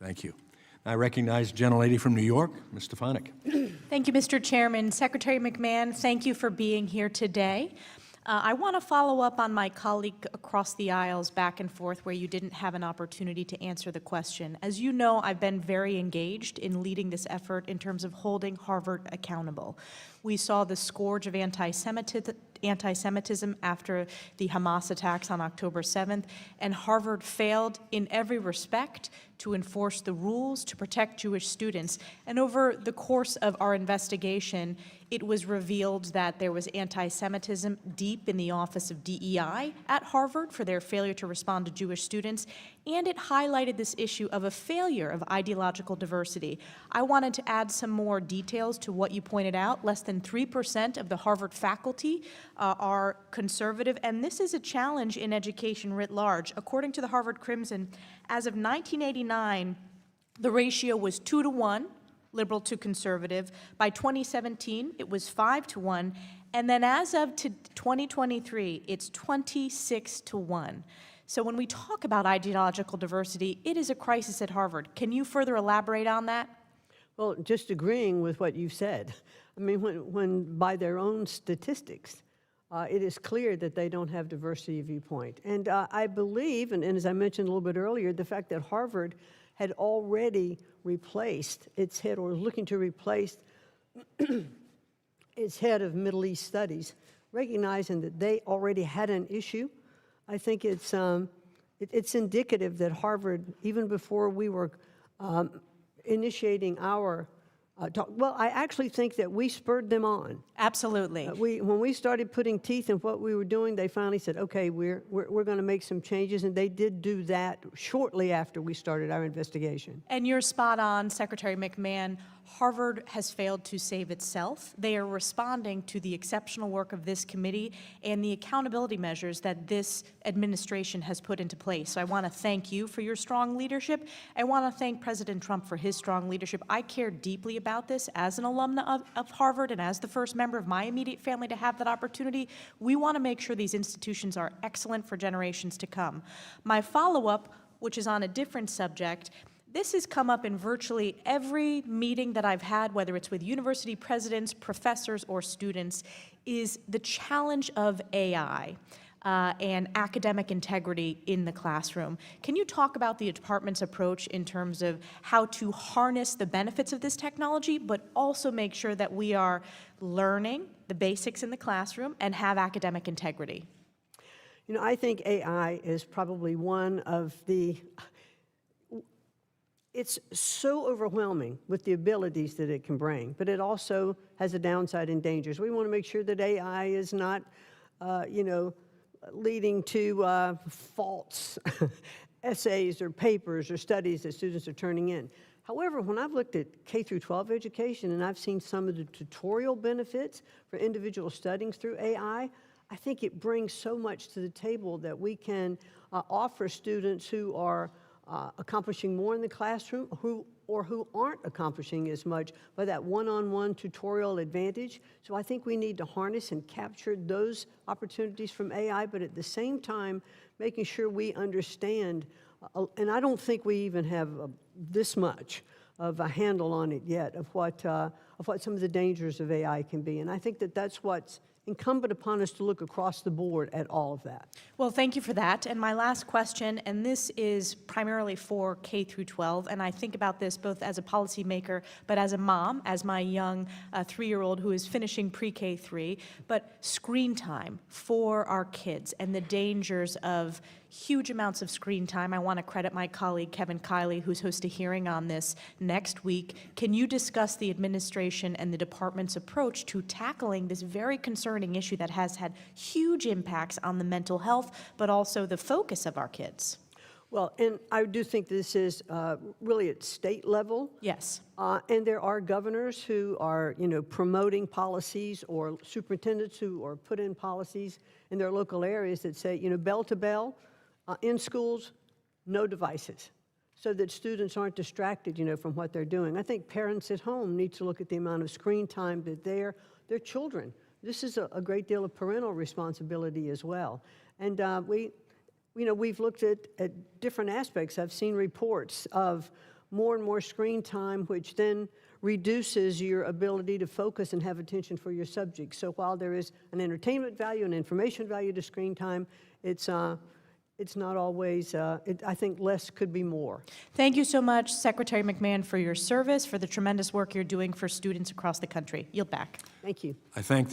Thank you. I recognize gentlelady from New York, Ms. Stefanik. Thank you, Mr. Chairman. Secretary McMahon, thank you for being here today. I want to follow up on my colleague across the aisles back and forth where you didn't have an opportunity to answer the question. As you know, I've been very engaged in leading this effort in terms of holding Harvard accountable. We saw the scourge of anti-Semitism after the Hamas attacks on October 7th, and Harvard failed in every respect to enforce the rules to protect Jewish students. And over the course of our investigation, it was revealed that there was anti-Semitism deep in the Office of DEI at Harvard for their failure to respond to Jewish students, and it highlighted this issue of a failure of ideological diversity. I wanted to add some more details to what you pointed out. Less than 3% of the Harvard faculty are conservative, and this is a challenge in education writ large. According to the Harvard Crimson, as of 1989, the ratio was 2-to-1, liberal to conservative. By 2017, it was 5-to-1, and then as of 2023, it's 26-to-1. So when we talk about ideological diversity, it is a crisis at Harvard. Can you further elaborate on that? Well, just agreeing with what you said. I mean, when by their own statistics, it is clear that they don't have diversity of viewpoint. And I believe, and as I mentioned a little bit earlier, the fact that Harvard had already replaced its head, or was looking to replace its head of Middle East studies, recognizing that they already had an issue. I think it's indicative that Harvard, even before we were initiating our talk, well, I actually think that we spurred them on. Absolutely. When we started putting teeth in what we were doing, they finally said, okay, we're going to make some changes, and they did do that shortly after we started our investigation. And you're spot on, Secretary McMahon. Harvard has failed to save itself. They are responding to the exceptional work of this committee and the accountability measures that this administration has put into place. So I want to thank you for your strong leadership. I want to thank President Trump for his strong leadership. I care deeply about this as an alumna of Harvard and as the first member of my immediate family to have that opportunity. We want to make sure these institutions are excellent for generations to come. My follow-up, which is on a different subject, this has come up in virtually every meeting that I've had, whether it's with university presidents, professors, or students, is the challenge of AI and academic integrity in the classroom. Can you talk about the department's approach in terms of how to harness the benefits of this technology, but also make sure that we are learning the basics in the classroom and have academic integrity? You know, I think AI is probably one of the it's so overwhelming with the abilities that it can bring, but it also has a downside and dangers. We want to make sure that AI is not, leading to false essays or papers or studies that students are turning in. However, when I've looked at K-12 education and I've seen some of the tutorial benefits for individual studying through AI, I think it brings so much to the table that we can offer students who are accomplishing more in the classroom who aren't accomplishing as much by that one-on-one tutorial advantage. So I think we need to harness and capture those opportunities from AI, but at the same time, making sure we understand, and I don't think we even have this much of a handle on it yet, of what some of the dangers of AI can be. And I think that that's what's incumbent upon us to look across the board at all of that. Well, thank you for that. And my last question, and this is primarily for K through 12, and I think about this both as a policymaker, but as a mom, as my young 3-year-old who is finishing pre-K 3, but screen time for our kids and the dangers of huge amounts of screen time. I want to credit my colleague Kevin Kiley, who's hosting a hearing on this next week. Can you discuss the administration and the department's approach to tackling this very concerning issue that has had huge impacts on the mental health, but also the focus of our kids? Well, and I do think this is really at state level. Yes. And there are governors who are, promoting policies, or superintendents who are put in policies in their local areas that say, bell to bell, in schools, no devices, so that students aren't distracted, from what they're doing. I think parents at home need to look at the amount of screen time that their children. This is a great deal of parental responsibility as well. And we've looked at different aspects. I've seen reports of more and more screen time, which then reduces your ability to focus and have attention for your subject. So while there is an entertainment value and information value to screen time, it's not always, I think less could be more. Thank you so much, Secretary McMahon, for your service, for the tremendous work you're doing for students across the country. Yield back. Thank you. I thank the